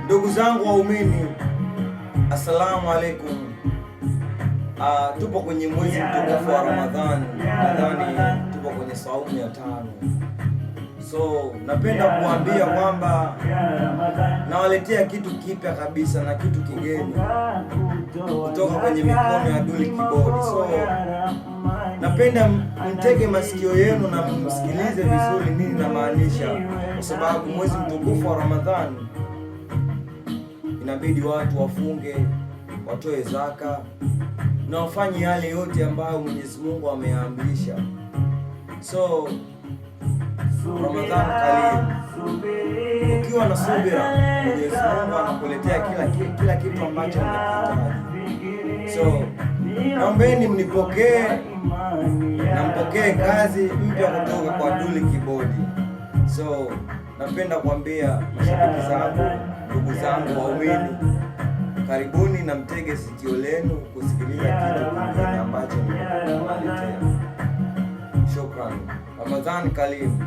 Ndugu zangu waumini, assalamu alaikum. Tupo kwenye mwezi mtukufu wa Ramadhani. Nadhani tupo kwenye saumu ya 5. So napenda kuambia kwamba nawaletea kitu kipya kabisa na kitu kigeni kutoka kwenye mikono ya Dully Keyboard. So napenda mtege masikio yenu na msikilize vizuri nini namaanisha, kwa sababu mwezi mtukufu wa Ramadhani inabidi watu wafunge, watoe zaka na wafanye yale yote ambayo Mwenyezi Mungu ameamrisha. So Ramadhani karibu. Ukiwa na subira, Mwenyezi Mungu anakuletea kila kitu ambacho unakihitaji. So naombeni mnipokee na mpokee kazi mpya kutoka kwa Dully Keyboard. So napenda kuambia mashabiki zangu, ndugu zangu waumini, karibuni na mtege sikio lenu kusikiliza kitu kingine ambacho nimewaletea. Shukrani. Ramadhani karibu.